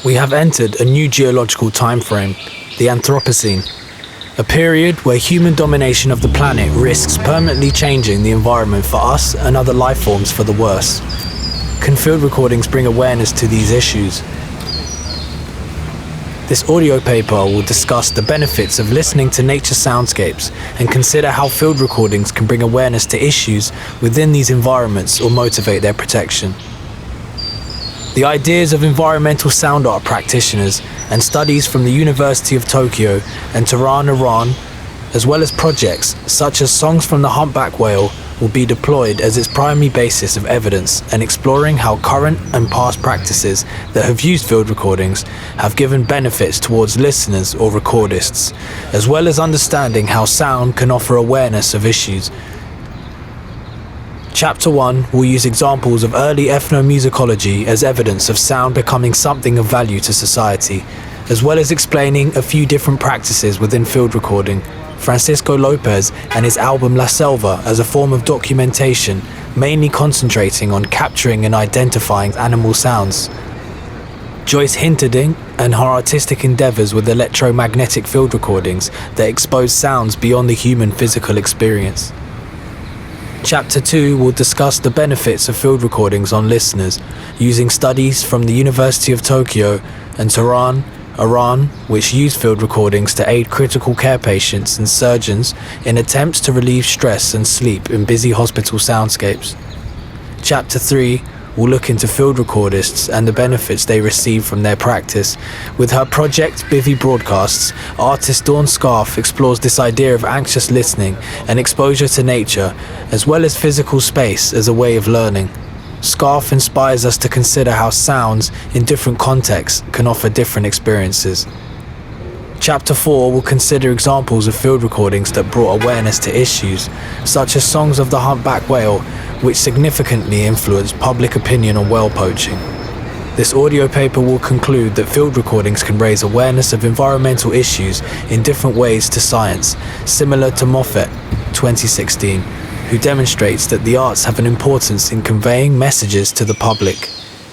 we have entered a new geological time frame, the Anthropocene, a period where human domination of the planet risks permanently changing the environment for us and other life forms for the worse. Can field recordings bring awareness to these issues? This audio paper will discuss the benefits of listening to nature soundscapes and consider how field recordings can bring awareness to issues within these environments or motivate their protection. The ideas of environmental sound art practitioners and studies from the University of Tokyo and Tehran, Iran, as well as projects such as Songs from the Humpback Whale, will be deployed as its primary basis of evidence and exploring how current and past practices that have used field recordings have given benefits towards listeners or recordists, as well as understanding how sound can offer awareness of issues. Chapter 1 will use examples of early ethnomusicology as evidence of sound becoming something of value to society, as well as explaining a few different practices within field recording, Francisco Lopez and his album La Selva as a form of documentation, mainly concentrating on capturing and identifying animal sounds. Joyce Hinterding and her artistic endeavors with electromagnetic field recordings that expose sounds beyond the human physical experience. Chapter 2 will discuss the benefits of field recordings on listeners, using studies from the University of Tokyo and Tehran, Iran, which use field recordings to aid critical care patients and surgeons in attempts to relieve stress and sleep in busy hospital soundscapes. Chapter 3 will look into field recordists and the benefits they receive from their practice. With her project Bivy Broadcasts, artist Dawn Scarf explores this idea of anxious listening and exposure to nature, as well as physical space as a way of learning. Scarf inspires us to consider how sounds in different contexts can offer different experiences. Chapter 4 will consider examples of field recordings that brought awareness to issues, such as Songs of the Humpback Whale, which significantly influenced public opinion on whale poaching. This audio paper will conclude that field recordings can raise awareness of environmental issues in different ways to science, similar to Moffat, 2016, who demonstrates that the arts have an importance in conveying messages to the public.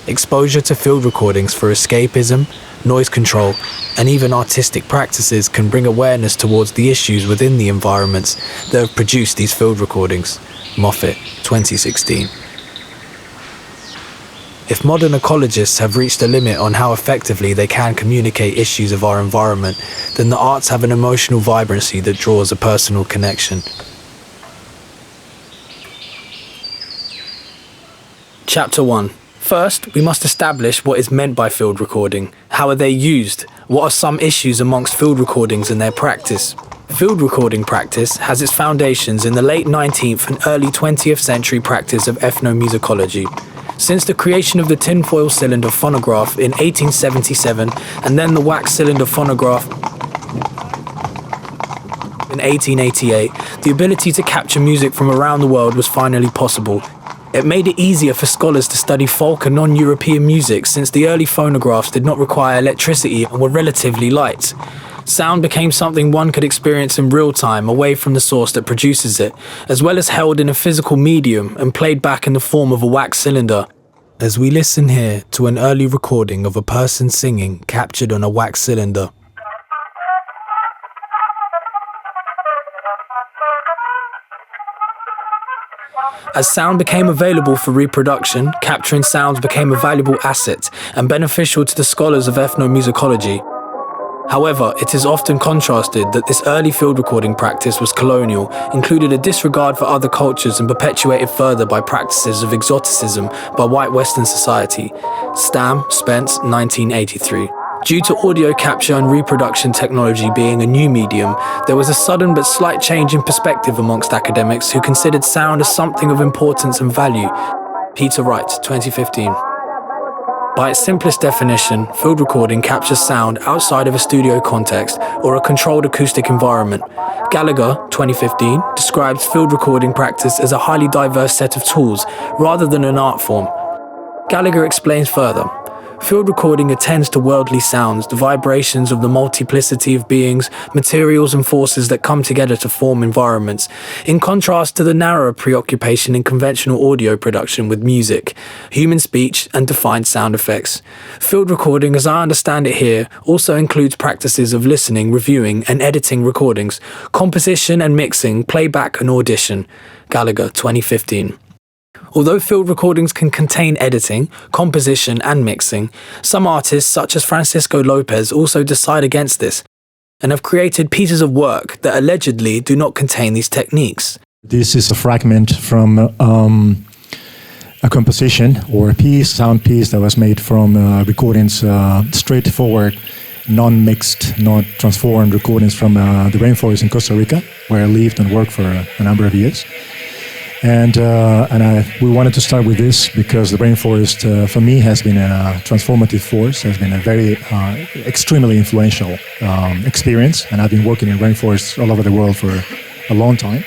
Exposure to field recordings for escapism, noise control, and even artistic practices can bring awareness towards the issues within the environments that have produced these field recordings. Moffat, 2016. If modern ecologists have reached a limit on how effectively they can communicate issues of our environment, then the arts have an emotional vibrancy that draws a personal connection. Chapter 1. First, we must establish what is meant by field recording. How are they used? What are some issues amongst field recordings and their practice? Field recording practice has its foundations in the late 19th and early 20th century practice of ethnomusicology. Since the creation of the tinfoil cylinder phonograph in 1877 and then the wax cylinder phonograph in 1888, the ability to capture music from around the world was finally possible. It made it easier for scholars to study folk and non-European music since the early phonographs did not require electricity and were relatively light. Sound became something one could experience in real time away from the source that produces it, as well as held in a physical medium and played back in the form of a wax cylinder. As we listen here to an early recording of a person singing captured on a wax cylinder. As sound became available for reproduction, capturing sounds became a valuable asset and beneficial to the scholars of ethnomusicology. However, it is often contrasted that this early field recording practice was colonial, included a disregard for other cultures and perpetuated further by practices of exoticism by white Western society. Stamm, Spence, 1983. Due to audio capture and reproduction technology being a new medium, there was a sudden but slight change in perspective amongst academics who considered sound as something of importance and value. Peter Wright, 2015. By its simplest definition, field recording captures sound outside of a studio context or a controlled acoustic environment. Gallagher, 2015, describes field recording practice as a highly diverse set of tools rather than an art form. Gallagher explains further. Field recording attends to worldly sounds, the vibrations of the multiplicity of beings, materials and forces that come together to form environments, in contrast to the narrower preoccupation in conventional audio production with music, human speech and defined sound effects. Field recording, as I understand it here, also includes practices of listening, reviewing and editing recordings, composition and mixing, playback and audition. Gallagher, 2015. Although field recordings can contain editing, composition and mixing, some artists such as Francisco Lopez also decide against this and have created pieces of work that allegedly do not contain these techniques. This is a fragment from a composition or a piece, sound piece that was made from recordings, straightforward, non-mixed, not transformed recordings from the rainforest in Costa Rica, where I lived and worked for a number of years. And we wanted to start with this because the rainforest, for me, has been a transformative force, has been a very extremely influential experience. And I've been working in rainforests all over the world for a long time.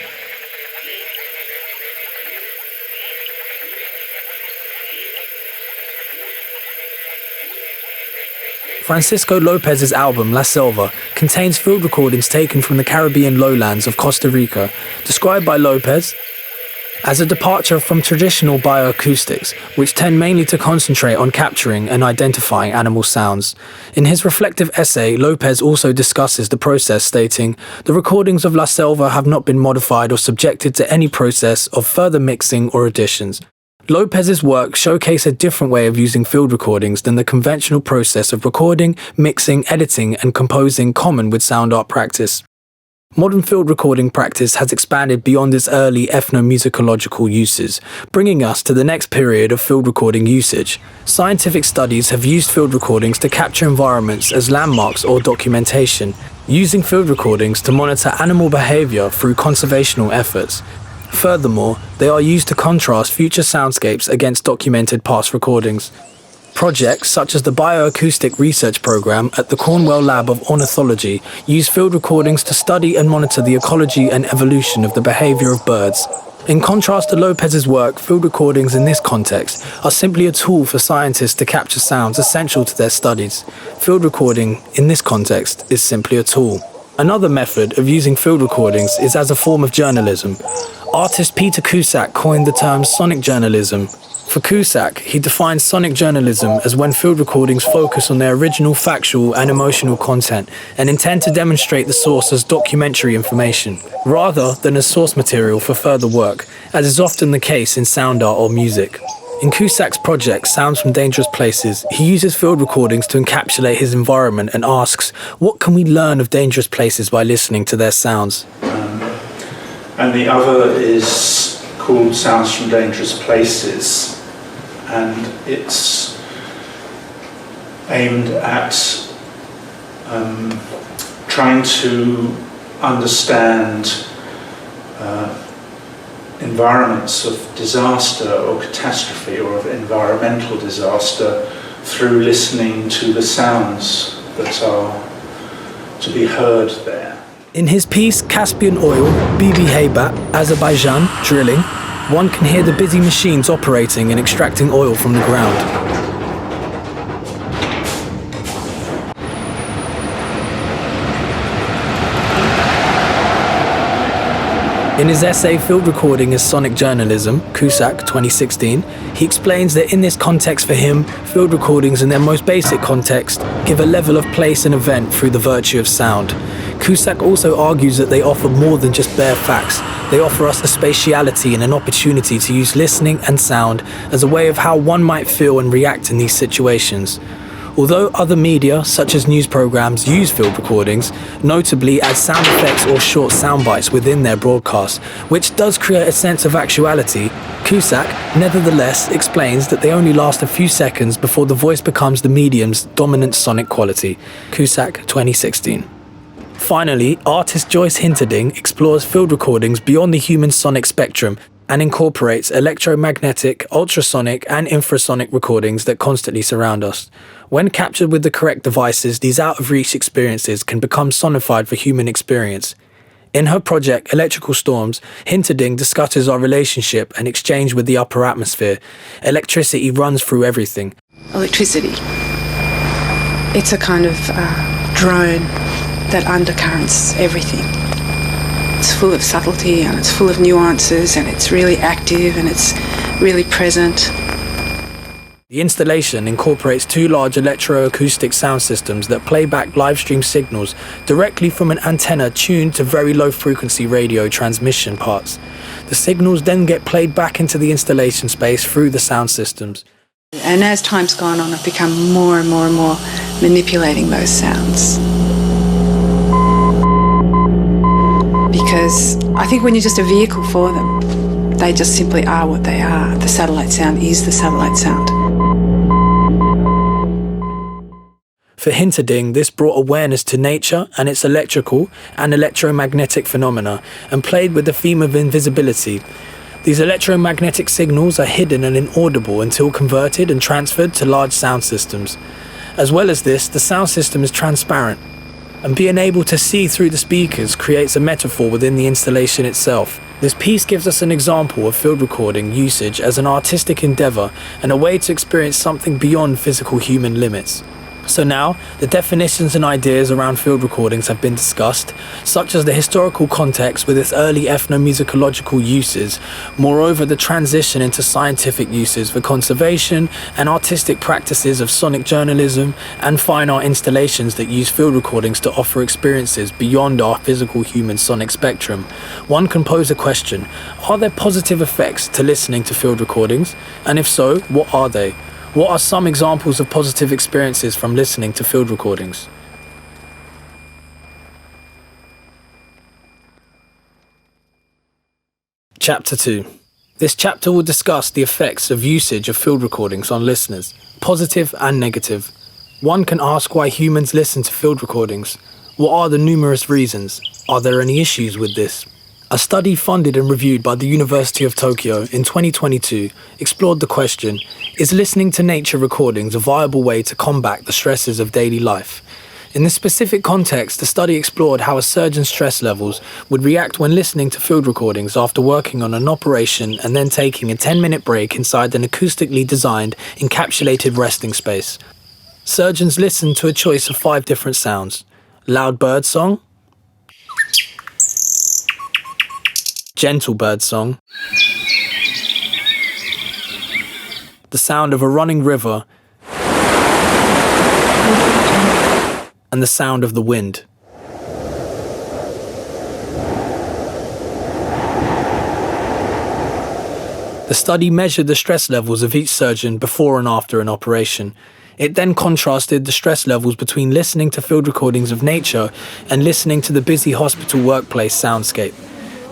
Francisco Lopez's album La Selva contains field recordings taken from the Caribbean lowlands of Costa Rica, described by Lopez as a departure from traditional bioacoustics, which tend mainly to concentrate on capturing and identifying animal sounds. In his reflective essay, Lopez also discusses the process, stating, "The recordings of La Selva have not been modified or subjected to any process of further mixing or additions." Lopez's work showcase a different way of using field recordings than the conventional process of recording, mixing, editing, and composing common with sound art practice. Modern field recording practice has expanded beyond its early ethnomusicological uses, bringing us to the next period of field recording usage. Scientific studies have used field recordings to capture environments as landmarks or documentation, using field recordings to monitor animal behavior through conservational efforts. Furthermore, they are used to contrast future soundscapes against documented past recordings. Projects such as the Bioacoustic Research Program at the Cornwall Lab of Ornithology use field recordings to study and monitor the ecology and evolution of the behavior of birds. In contrast to Lopez's work, field recordings in this context are simply a tool for scientists to capture sounds essential to their studies. Field recording, in this context, is simply a tool. Another method of using field recordings is as a form of journalism. Artist Peter Cusack coined the term sonic journalism. For Cusack, he defines sonic journalism as when field recordings focus on their original factual and emotional content and intend to demonstrate the source as documentary information, rather than as source material for further work, as is often the case in sound art or music. In Cusack's project, Sounds from Dangerous Places, he uses field recordings to encapsulate his environment and asks, what can we learn of dangerous places by listening to their sounds? And the other is called Sounds from Dangerous Places, and it's aimed at trying to understand environments of disaster or catastrophe or of environmental disaster through listening to the sounds that are to be heard there. In his piece Caspian Oil, Bibi Heibat, Azerbaijan, Drilling, one can hear the busy machines operating and extracting oil from the ground. In his essay Field Recording as Sonic Journalism, Cusack, 2016, he explains that in this context for him, field recordings in their most basic context give a level of place and event through the virtue of sound. Cusack also argues that they offer more than just bare facts. They offer us a spatiality and an opportunity to use listening and sound as a way of how one might feel and react in these situations. Although other media, such as news programs, use field recordings, notably as sound effects or short sound bites within their broadcasts, which does create a sense of actuality, Cusack, nevertheless, explains that they only last a few seconds before the voice becomes the medium's dominant sonic quality. Cusack, 2016. Finally, artist Joyce Hinterding explores field recordings beyond the human sonic spectrum and incorporates electromagnetic, ultrasonic, and infrasonic recordings that constantly surround us. When captured with the correct devices, these out-of-reach experiences can become sonified for human experience. In her project Electrical Storms, Hinterding discusses our relationship and exchange with the upper atmosphere. Electricity runs through everything. Electricity. It's a kind of drone that undercurrents everything. It's full of subtlety and it's full of nuances and it's really active and it's really present. The installation incorporates two large electroacoustic sound systems that play back live stream signals directly from an antenna tuned to very low frequency radio transmission parts. The signals then get played back into the installation space through the sound systems. And as time's gone on, I've become more and more and more manipulating those sounds. Because I think when you're just a vehicle for them, they just simply are what they are. The satellite sound is the satellite sound. For Hinterding, this brought awareness to nature and its electrical and electromagnetic phenomena and played with the theme of invisibility. These electromagnetic signals are hidden and inaudible until converted and transferred to large sound systems. As well as this, the sound system is transparent, and being able to see through the speakers creates a metaphor within the installation itself. This piece gives us an example of field recording usage as an artistic endeavour and a way to experience something beyond physical human limits. So now, the definitions and ideas around field recordings have been discussed, such as the historical context with its early ethnomusicological uses, moreover the transition into scientific uses for conservation and artistic practices of sonic journalism and fine art installations that use field recordings to offer experiences beyond our physical human sonic spectrum. One can pose a question: are there positive effects to listening to field recordings? And if so, what are they? What are some examples of positive experiences from listening to field recordings? Chapter 2. This chapter will discuss the effects of usage of field recordings on listeners, positive and negative. One can ask why humans listen to field recordings. What are the numerous reasons? Are there any issues with this? A study funded and reviewed by the University of Tokyo in 2022 explored the question: is listening to nature recordings a viable way to combat the stresses of daily life? In this specific context, the study explored how a surgeon's stress levels would react when listening to field recordings after working on an operation and then taking a 10-minute break inside an acoustically designed, encapsulated resting space. Surgeons listened to a choice of 5 different sounds: loud bird song, gentle bird song, the sound of a running river, and the sound of the wind. The study measured the stress levels of each surgeon before and after an operation. It then contrasted the stress levels between listening to field recordings of nature and listening to the busy hospital workplace soundscape.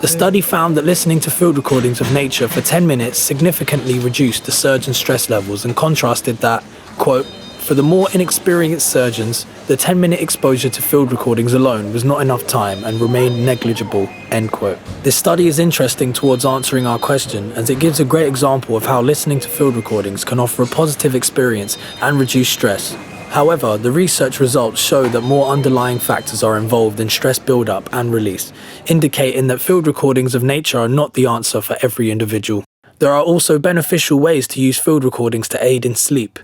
The study found that listening to field recordings of nature for 10 minutes significantly reduced the surgeon's stress levels and contrasted that, quote, for the more inexperienced surgeons, the 10-minute exposure to field recordings alone was not enough time and remained negligible, end quote. This study is interesting towards answering our question, as it gives a great example of how listening to field recordings can offer a positive experience and reduce stress. However, the research results show that more underlying factors are involved in stress build-up and release, indicating that field recordings of nature are not the answer for every individual. There are also beneficial ways to use field recordings to aid in sleep.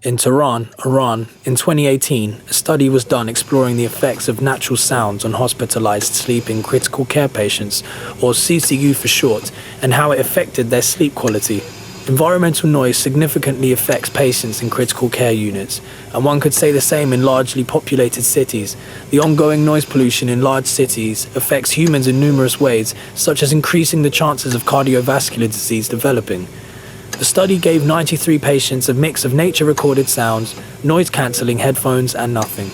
In Tehran, Iran, in 2018, a study was done exploring the effects of natural sounds on hospitalized sleeping critical care patients, or CCU for short, and how it affected their sleep quality. Environmental noise significantly affects patients in critical care units, and one could say the same in largely populated cities. The ongoing noise pollution in large cities affects humans in numerous ways, such as increasing the chances of cardiovascular disease developing. The study gave 93 patients a mix of nature-recorded sounds, noise-cancelling headphones, and nothing.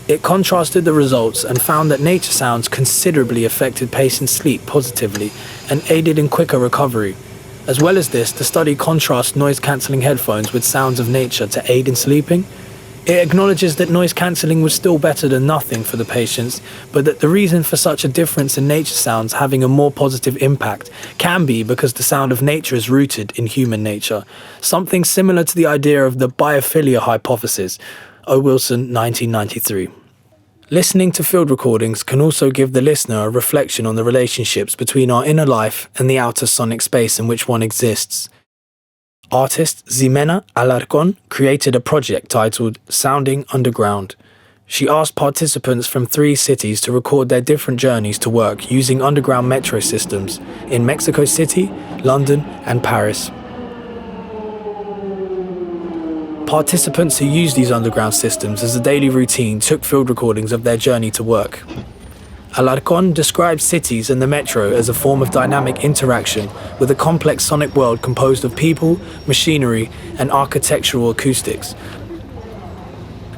It contrasted the results and found that nature sounds considerably affected patients' sleep positively and aided in quicker recovery. As well as this, the study contrasts noise-cancelling headphones with sounds of nature to aid in sleeping. It acknowledges that noise-cancelling was still better than nothing for the patients, but that the reason for such a difference in nature sounds having a more positive impact can be because the sound of nature is rooted in human nature, something similar to the idea of the biophilia hypothesis, O. Wilson, 1993. Listening to field recordings can also give the listener a reflection on the relationships between our inner life and the outer sonic space in which one exists. Artist Ximena Alarcón created a project titled Sounding Underground. She asked participants from 3 cities to record their different journeys to work using underground metro systems in Mexico City, London, and Paris. Participants who used these underground systems as a daily routine took field recordings of their journey to work. Alarcón describes cities and the metro as a form of dynamic interaction with a complex sonic world composed of people, machinery, and architectural acoustics,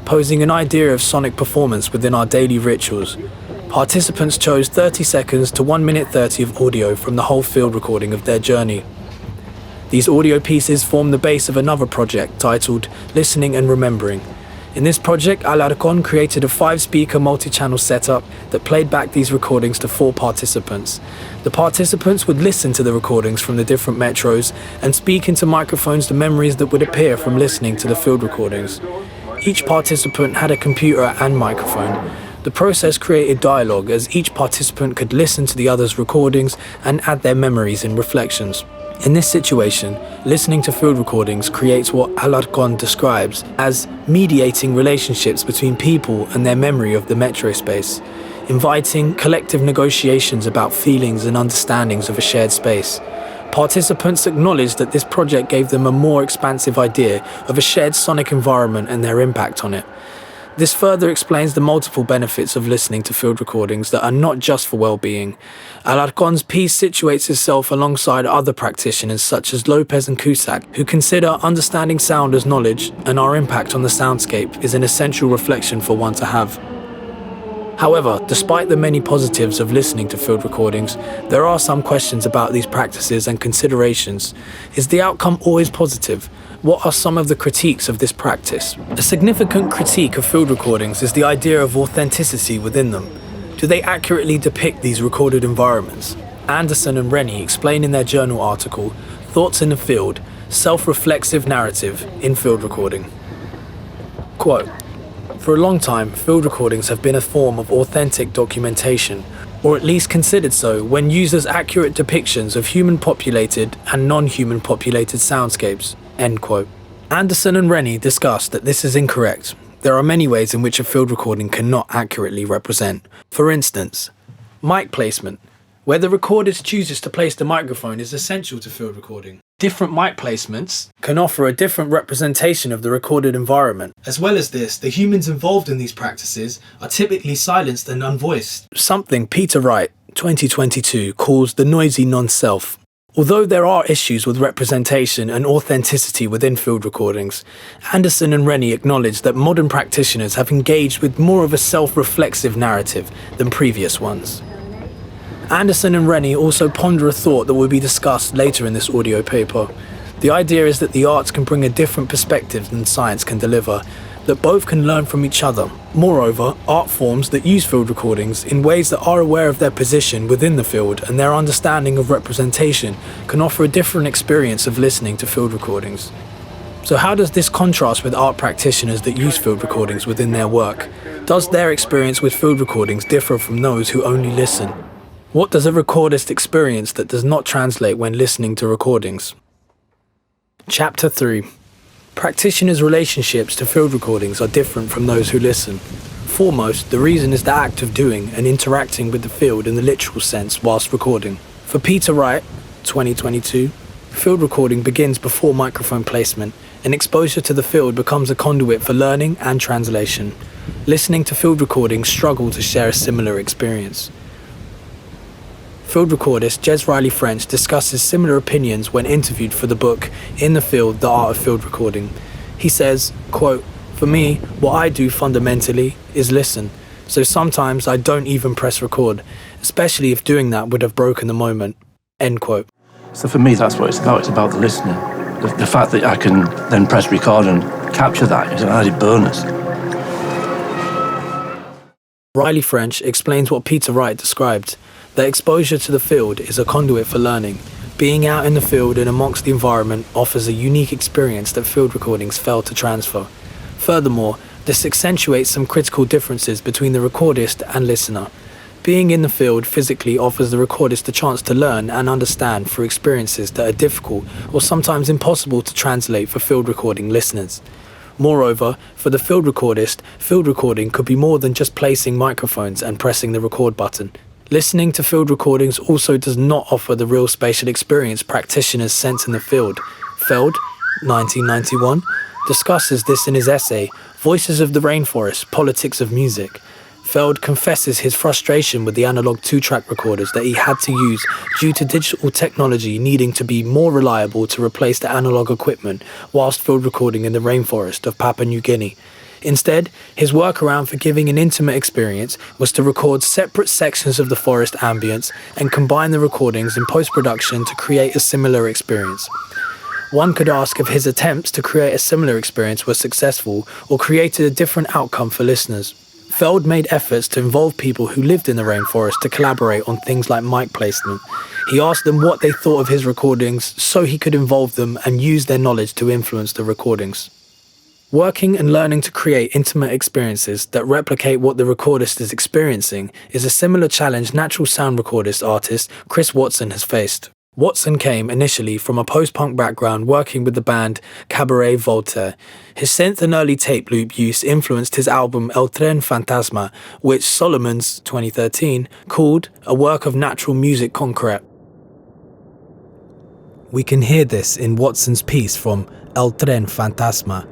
posing an idea of sonic performance within our daily rituals. Participants chose 30 seconds to 1 minute 30 of audio from the whole field recording of their journey. These audio pieces form the base of another project titled Listening and Remembering. In this project, Alarcón created a 5-speaker multi-channel setup that played back these recordings to 4 participants. The participants would listen to the recordings from the different metros and speak into microphones the memories that would appear from listening to the field recordings. Each participant had a computer and microphone. The process created dialogue as each participant could listen to the other's recordings and add their memories and reflections. In this situation, listening to field recordings creates what Alarcón describes as mediating relationships between people and their memory of the metro space, inviting collective negotiations about feelings and understandings of a shared space. Participants acknowledged that this project gave them a more expansive idea of a shared sonic environment and their impact on it. This further explains the multiple benefits of listening to field recordings that are not just for well-being. Alarcón's piece situates itself alongside other practitioners such as Lopez and Cusack, who consider understanding sound as knowledge, and our impact on the soundscape is an essential reflection for one to have. However, despite the many positives of listening to field recordings, there are some questions about these practices and considerations. Is the outcome always positive? What are some of the critiques of this practice? A significant critique of field recordings is the idea of authenticity within them. Do they accurately depict these recorded environments? Anderson and Rennie explain in their journal article, Thoughts in the Field, Self-Reflexive Narrative in Field Recording. Quote, "For a long time, field recordings have been a form of authentic documentation, or at least considered so when used as accurate depictions of human-populated and non-human populated soundscapes." End quote. Anderson and Rennie discussed that this is incorrect. There are many ways in which a field recording cannot accurately represent. For instance, mic placement. Where the recordist chooses to place the microphone is essential to field recording. Different mic placements can offer a different representation of the recorded environment. As well as this, the humans involved in these practices are typically silenced and unvoiced. Something Peter Wright, 2022, calls the noisy non-self. Although there are issues with representation and authenticity within field recordings, Anderson and Rennie acknowledge that modern practitioners have engaged with more of a self-reflexive narrative than previous ones. Anderson and Rennie also ponder a thought that will be discussed later in this audio paper. The idea is that the arts can bring a different perspective than science can deliver, that both can learn from each other. Moreover, art forms that use field recordings in ways that are aware of their position within the field and their understanding of representation can offer a different experience of listening to field recordings. So how does this contrast with art practitioners that use field recordings within their work? Does their experience with field recordings differ from those who only listen? What does a recordist experience that does not translate when listening to recordings? Chapter 3. Practitioners' relationships to field recordings are different from those who listen. Foremost, the reason is the act of doing and interacting with the field in the literal sense whilst recording. For Peter Wright, 2022, field recording begins before microphone placement, and exposure to the field becomes a conduit for learning and translation. Listening to field recordings struggle to share a similar experience. Field recordist Jez Riley French discusses similar opinions when interviewed for the book In the Field, The Art of Field Recording. He says, quote, "For me, what I do fundamentally is listen. So sometimes I don't even press record, especially if doing that would have broken the moment." End quote. So for me, that's what it's about. It's about the listening. The fact that I can then press record and capture that is an added bonus. Riley French explains what Peter Wright described, that exposure to the field is a conduit for learning. Being out in the field and amongst the environment offers a unique experience that field recordings fail to transfer. Furthermore, This accentuates some critical differences between the recordist and listener. Being in the field physically offers the recordist a chance to learn and understand through experiences that are difficult or sometimes impossible to translate for field recording listeners. Moreover, for the field recordist, field recording could be more than just placing microphones and pressing the record button. Listening to field recordings also does not offer the real spatial experience practitioners sense in the field. Feld, 1991, discusses this in his essay, Voices of the Rainforest, Politics of Music. Feld confesses his frustration with the analog 2-track recorders that he had to use due to digital technology needing to be more reliable to replace the analog equipment whilst field recording in the rainforest of Papua New Guinea. Instead, his workaround for giving an intimate experience was to record separate sections of the forest ambience and combine the recordings in post-production to create a similar experience. One could ask if his attempts to create a similar experience were successful or created a different outcome for listeners. Feld made efforts to involve people who lived in the rainforest to collaborate on things like mic placement. He asked them what they thought of his recordings so he could involve them and use their knowledge to influence the recordings. Working and learning to create intimate experiences that replicate what the recordist is experiencing is a similar challenge natural sound recordist artist Chris Watson has faced. Watson came initially from a post-punk background working with the band Cabaret Voltaire. His synth and early tape loop use influenced his album El Tren Fantasma, which Solomons, 2013, called a work of natural music concrete. We can hear this in Watson's piece from El Tren Fantasma.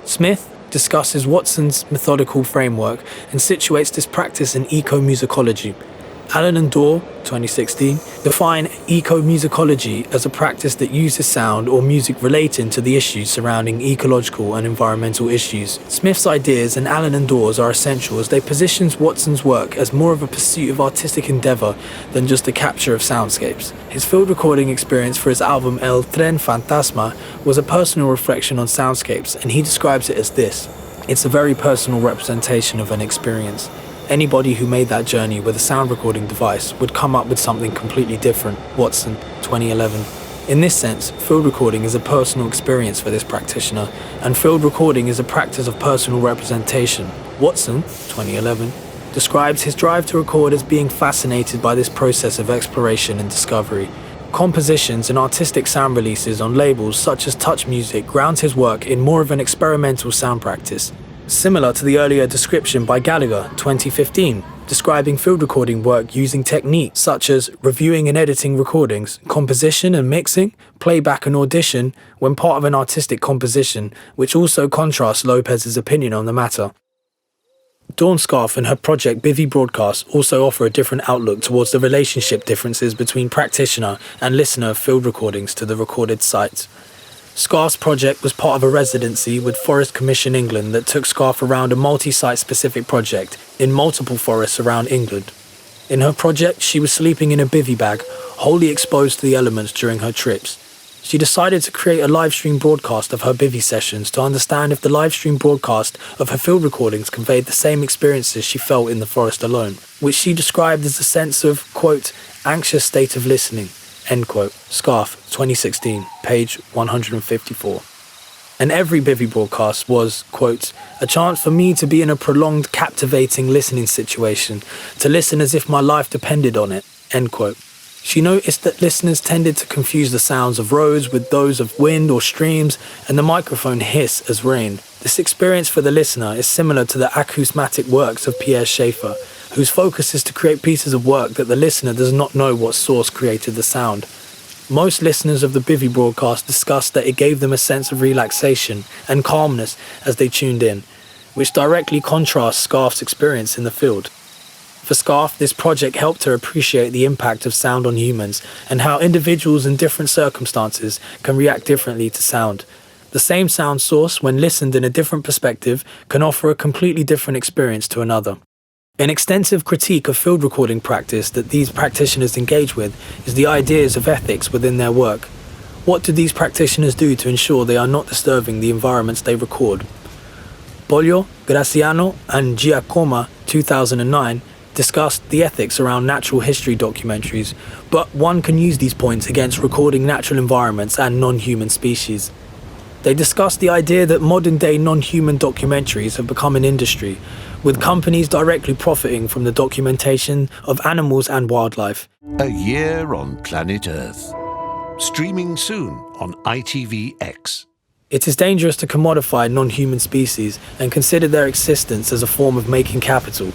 Smith discusses Watson's methodical framework and situates this practice in ecomusicology. Allen and Dorr, 2016, define ecomusicology as a practice that uses sound or music relating to the issues surrounding ecological and environmental issues. Smith's ideas and Allen and Dorr's are essential as they position Watson's work as more of a pursuit of artistic endeavour than just the capture of soundscapes. His field recording experience for his album El Tren Fantasma was a personal reflection on soundscapes, and he describes it as this: "It's a very personal representation of an experience. Anybody who made that journey with a sound recording device would come up with something completely different." Watson, 2011. In this sense, field recording is a personal experience for this practitioner, and field recording is a practice of personal representation. Watson, 2011, describes his drive to record as being fascinated by this process of exploration and discovery. Compositions and artistic sound releases on labels such as Touch Music grounds his work in more of an experimental sound practice. Similar to the earlier description by Gallagher, 2015, describing field recording work using techniques such as reviewing and editing recordings, composition and mixing, playback and audition when part of an artistic composition, which also contrasts Lopez's opinion on the matter. Dawn Scarf and her project Bivvy Broadcast also offer a different outlook towards the relationship differences between practitioner and listener of field recordings to the recorded sites. Scarf's project was part of a residency with Forest Commission England that took Scarf around a multi-site specific project in multiple forests around England. In her project, she was sleeping in a bivvy bag, wholly exposed to the elements during her trips. She decided to create a live stream broadcast of her bivvy sessions to understand if the live stream broadcast of her field recordings conveyed the same experiences she felt in the forest alone, which she described as a sense of, quote, anxious state of listening. End quote. Scarf, 2016, page 154. And every bivvy broadcast was, quote, a chance for me to be in a prolonged, captivating listening situation, to listen as if my life depended on it, end quote. She noticed that listeners tended to confuse the sounds of roads with those of wind or streams, and the microphone hiss as rain. This experience for the listener is similar to the acousmatic works of Pierre Schaeffer, whose focus is to create pieces of work that the listener does not know what source created the sound. Most listeners of the bivvy broadcast discussed that it gave them a sense of relaxation and calmness as they tuned in, which directly contrasts Scarf's experience in the field. For Scarf, this project helped her appreciate the impact of sound on humans and how individuals in different circumstances can react differently to sound. The same sound source, when listened in a different perspective, can offer a completely different experience to another. An extensive critique of field recording practice that these practitioners engage with is the ideas of ethics within their work. What do these practitioners do to ensure they are not disturbing the environments they record? Coelho, Graziano, and Giacomo, 2009, discussed the ethics around natural history documentaries, but one can use these points against recording natural environments and non-human species. They discussed the idea that modern-day non-human documentaries have become an industry, with companies directly profiting from the documentation of animals and wildlife. A Year on Planet Earth. Streaming soon on ITVX. It is dangerous to commodify non-human species and consider their existence as a form of making capital.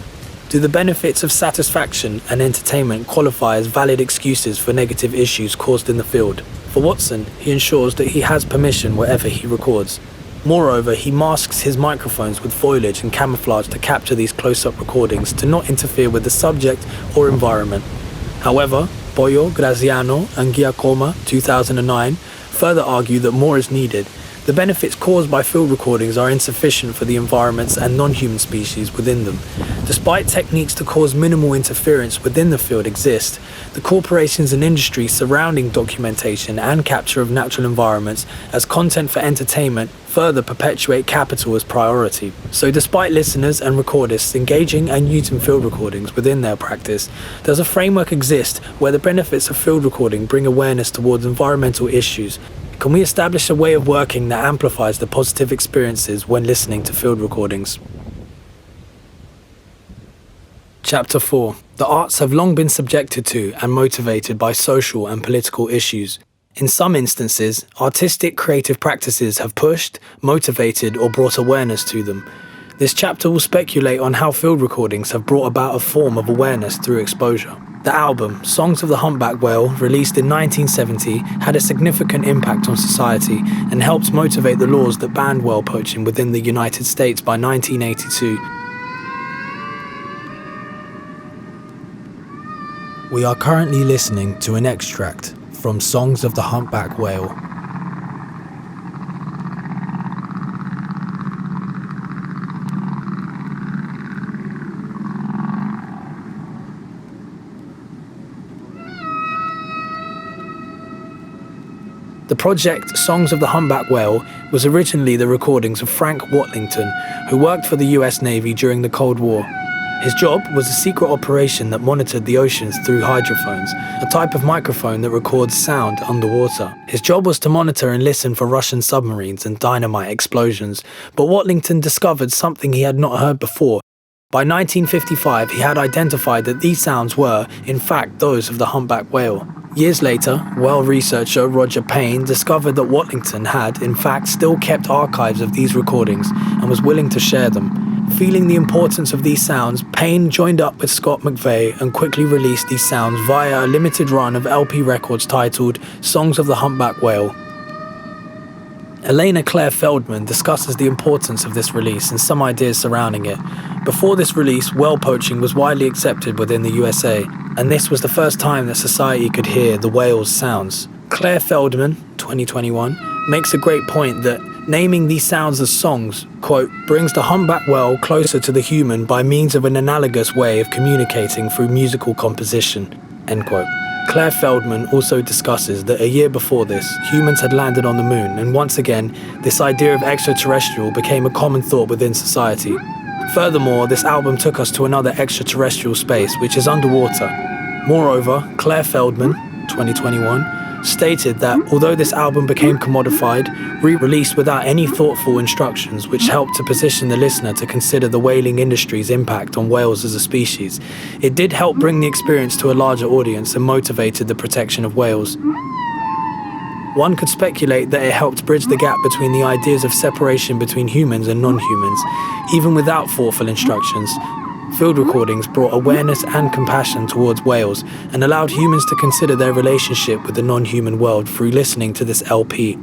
Do the benefits of satisfaction and entertainment qualify as valid excuses for negative issues caused in the field? For Watson, he ensures that he has permission wherever he records. Moreover, he masks his microphones with foliage and camouflage to capture these close-up recordings to not interfere with the subject or environment. However, Coelho, Graziano, and Giacomo, 2009, further argue that more is needed. The benefits caused by field recordings are insufficient for the environments and non-human species within them. Despite techniques to cause minimal interference within the field exist, the corporations and industry surrounding documentation and capture of natural environments as content for entertainment further perpetuate capital as priority. So despite listeners and recordists engaging and using field recordings within their practice, does a framework exist where the benefits of field recording bring awareness towards environmental issues? Can we establish a way of working that amplifies the positive experiences when listening to field recordings? Chapter 4. The arts have long been subjected to and motivated by social and political issues. In some instances, artistic creative practices have pushed, motivated, or brought awareness to them. This chapter will speculate on how field recordings have brought about a form of awareness through exposure. The album, Songs of the Humpback Whale, released in 1970, had a significant impact on society and helped motivate the laws that banned whale poaching within the United States by 1982. We are currently listening to an extract from Songs of the Humpback Whale. The project Songs of the Humpback Whale was originally the recordings of Frank Watlington, who worked for the US Navy during the Cold War. His job was a secret operation that monitored the oceans through hydrophones, a type of microphone that records sound underwater. His job was to monitor and listen for Russian submarines and dynamite explosions, but Watlington discovered something he had not heard before. By 1955, he had identified that these sounds were, in fact, those of the humpback whale. Years later, whale researcher Roger Payne discovered that Watlington had, in fact, still kept archives of these recordings and was willing to share them. Feeling the importance of these sounds, Payne joined up with Scott McVeigh and quickly released these sounds via a limited run of LP records titled Songs of the Humpback Whale. Elena Claire Feldman discusses the importance of this release and some ideas surrounding it. Before this release, whale poaching was widely accepted within the USA, and this was the first time that society could hear the whale's sounds. Claire Feldman, 2021, makes a great point that naming these sounds as songs, quote, brings the humpback whale closer to the human by means of an analogous way of communicating through musical composition, end quote. Claire Feldman also discusses that a year before this, humans had landed on the moon, and once again, this idea of extraterrestrial became a common thought within society. Furthermore, this album took us to another extraterrestrial space, which is underwater. Moreover, Claire Feldman, 2021, stated that although this album became commodified, re-released without any thoughtful instructions which helped to position the listener to consider the whaling industry's impact on whales as a species, it did help bring the experience to a larger audience and motivated the protection of whales. One could speculate that it helped bridge the gap between the ideas of separation between humans and non-humans, even without thoughtful instructions. Field recordings brought awareness and compassion towards whales and allowed humans to consider their relationship with the non-human world through listening to this LP.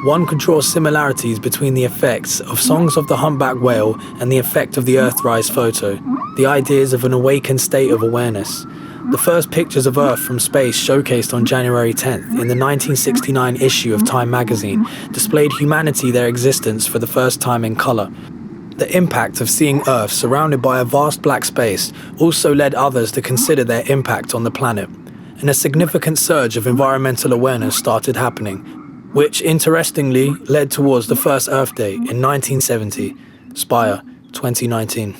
One could draw similarities between the effects of Songs of the Humpback Whale and the effect of the Earthrise photo, the ideas of an awakened state of awareness. The first pictures of Earth from space, showcased on January 10th in the 1969 issue of Time magazine, displayed humanity their existence for the first time in color. The impact of seeing Earth surrounded by a vast black space also led others to consider their impact on the planet, and a significant surge of environmental awareness started happening, which interestingly led towards the first Earth Day in 1970. Spire, 2019.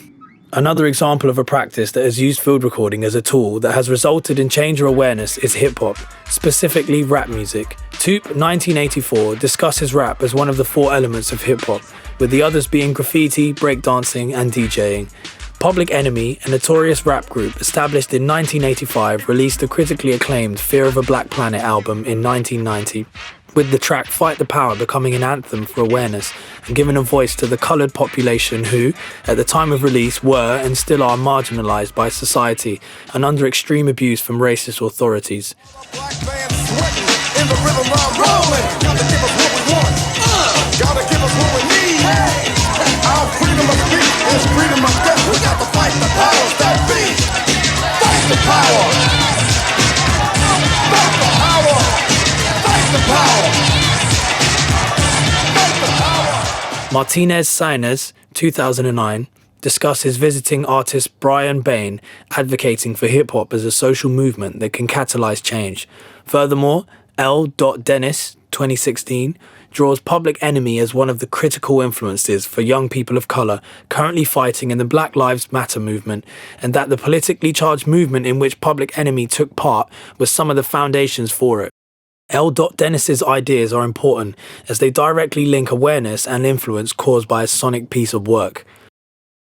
Another example of a practice that has used field recording as a tool that has resulted in change or awareness is hip-hop, specifically rap music. Toop, 1984, discusses rap as one of the 4 elements of hip-hop, with the others being graffiti, breakdancing, and DJing. Public Enemy, a notorious rap group established in 1985, released the critically acclaimed Fear of a Black Planet album in 1990, with the track Fight the Power becoming an anthem for awareness and giving a voice to the coloured population who, at the time of release, were and still are marginalised by society and under extreme abuse from racist authorities. Martinez Sainz, 2009, discusses visiting artist Brian Bain advocating for hip-hop as a social movement that can catalyse change. Furthermore, L. Dennis, 2016, draws Public Enemy as one of the critical influences for young people of colour currently fighting in the Black Lives Matter movement, and that the politically charged movement in which Public Enemy took part was some of the foundations for it. L. Dennis's ideas are important as they directly link awareness and influence caused by a sonic piece of work.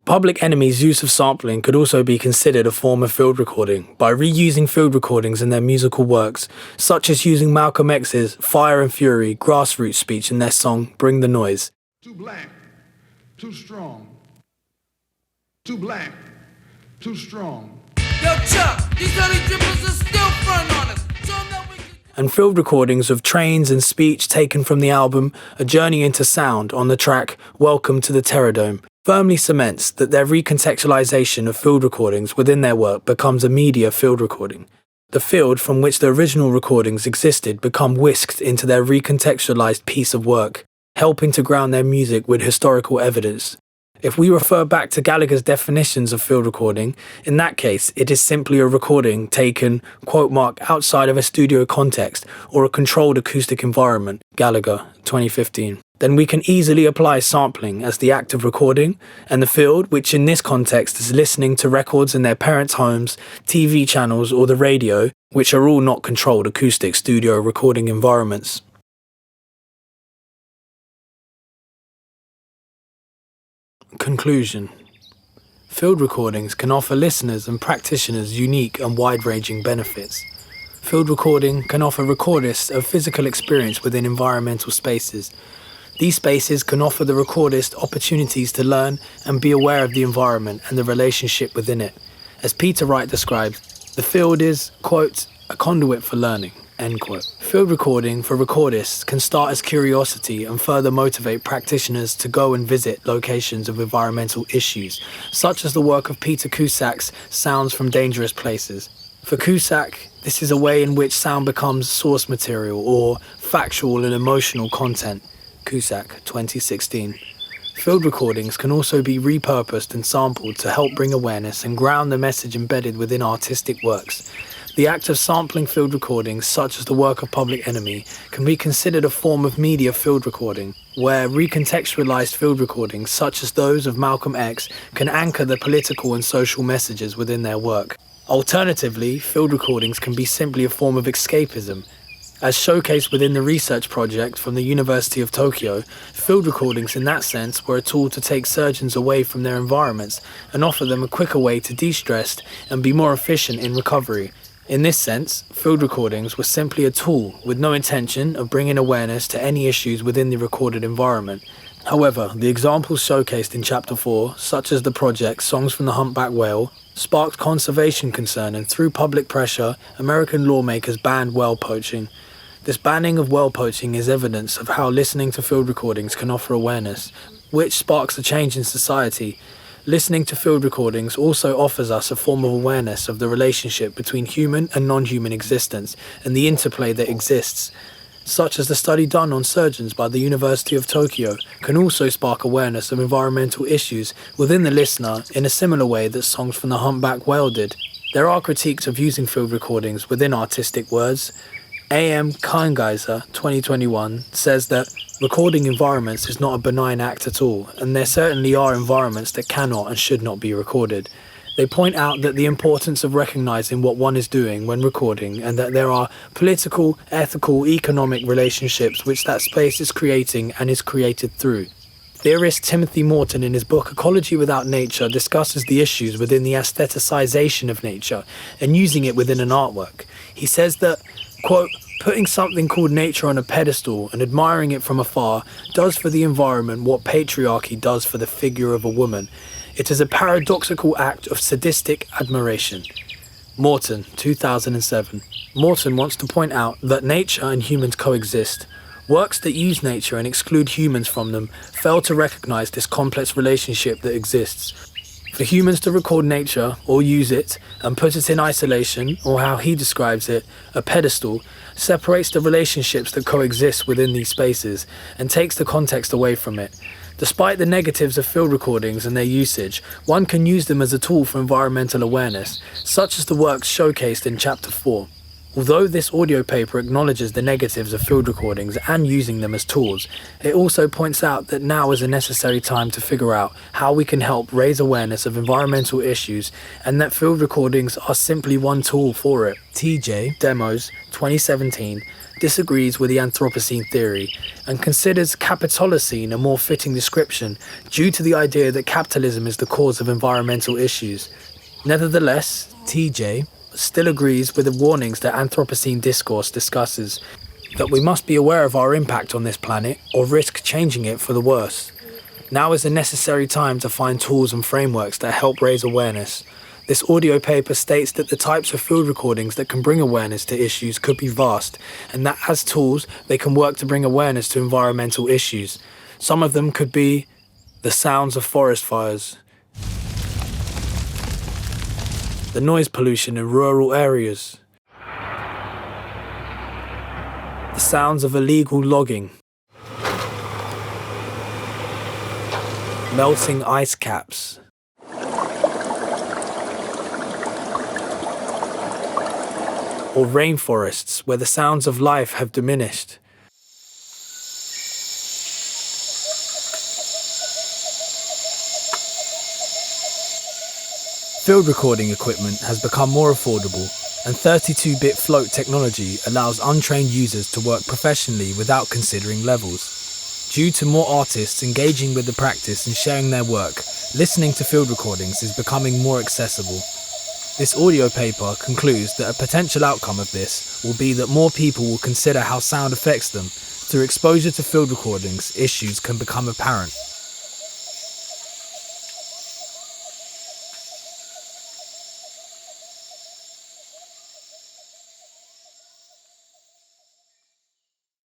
Public Enemy's use of sampling could also be considered a form of field recording by reusing field recordings in their musical works, such as using Malcolm X's Fire and Fury grassroots speech in their song Bring the Noise. Too black, too strong. Too black, too strong. Yo, Chuck, these dirty drippers are still front on us. And field recordings of trains and speech taken from the album A Journey into Sound on the track Welcome to the Terrordome firmly cements that their recontextualization of field recordings within their work becomes a media field recording. The field from which the original recordings existed become whisked into their recontextualized piece of work, helping to ground their music with historical evidence. If we refer back to Gallagher's definitions of field recording, in that case it is simply a recording taken, quote mark, outside of a studio context or a controlled acoustic environment, Gallagher, 2015. Then we can easily apply sampling as the act of recording, and the field, which in this context is listening to records in their parents' homes, TV channels or the radio, which are all not controlled acoustic studio recording environments. Conclusion. Field recordings can offer listeners and practitioners unique and wide-ranging benefits. Field recording can offer recordists a physical experience within environmental spaces. These spaces can offer the recordist opportunities to learn and be aware of the environment and the relationship within it. As Peter Wright described, the field is, quote, a conduit for learning, end quote. Field recording for recordists can start as curiosity and further motivate practitioners to go and visit locations of environmental issues, such as the work of Peter Cusack's Sounds from Dangerous Places. For Cusack, this is a way in which sound becomes source material or factual and emotional content. Cusack, 2016. Field recordings can also be repurposed and sampled to help bring awareness and ground the message embedded within artistic works. The act of sampling field recordings, such as the work of Public Enemy, can be considered a form of media field recording, where recontextualized field recordings, such as those of Malcolm X, can anchor the political and social messages within their work. Alternatively, field recordings can be simply a form of escapism. As showcased within the research project from the University of Tokyo, field recordings in that sense were a tool to take surgeons away from their environments and offer them a quicker way to de-stress and be more efficient in recovery. In this sense, field recordings were simply a tool with no intention of bringing awareness to any issues within the recorded environment. However, the examples showcased in Chapter 4, such as the project Songs from the Humpback Whale, sparked conservation concern, and through public pressure, American lawmakers banned whale poaching. This banning of whale poaching is evidence of how listening to field recordings can offer awareness, which sparks a change in society. Listening to field recordings also offers us a form of awareness of the relationship between human and non-human existence and the interplay that exists, such as the study done on surgeons by the University of Tokyo, can also spark awareness of environmental issues within the listener in a similar way that Songs from the Humpback Whale did. There are critiques of using field recordings within artistic words. A.M. Keingeiser, 2021, says that Recording environments is not a benign act at all, and there certainly are environments that cannot and should not be recorded. They point out that the importance of recognizing what one is doing when recording, and that there are political, ethical, economic relationships which that space is creating and is created through. Theorist Timothy Morton, in his book Ecology Without Nature, discusses the issues within the aestheticization of nature and using it within an artwork. He says that, quote, putting something called nature on a pedestal and admiring it from afar does for the environment what patriarchy does for the figure of a woman. It is a paradoxical act of sadistic admiration. Morton, 2007. Morton wants to point out that nature and humans coexist. Works that use nature and exclude humans from them fail to recognize this complex relationship that exists. For humans to record nature or use it and put it in isolation, or how he describes it, a pedestal, separates the relationships that coexist within these spaces and takes the context away from it. Despite the negatives of field recordings and their usage, one can use them as a tool for environmental awareness, such as the works showcased in Chapter 4. Although this audio paper acknowledges the negatives of field recordings and using them as tools, it also points out that now is a necessary time to figure out how we can help raise awareness of environmental issues, and that field recordings are simply one tool for it. TJ Demos, 2017, disagrees with the Anthropocene theory and considers Capitolocene a more fitting description due to the idea that capitalism is the cause of environmental issues. Nevertheless, TJ still agrees with the warnings that Anthropocene discourse discusses, that we must be aware of our impact on this planet or risk changing it for the worse. Now is a necessary time to find tools and frameworks that help raise awareness. This audio paper states that the types of field recordings that can bring awareness to issues could be vast, and that as tools, they can work to bring awareness to environmental issues. Some of them could be the sounds of forest fires, the noise pollution in rural areas, the sounds of illegal logging, melting ice caps, or rainforests where the sounds of life have diminished. Field recording equipment has become more affordable, and 32-bit float technology allows untrained users to work professionally without considering levels. Due to more artists engaging with the practice and sharing their work, listening to field recordings is becoming more accessible. This audio paper concludes that a potential outcome of this will be that more people will consider how sound affects them. Through exposure to field recordings, issues can become apparent.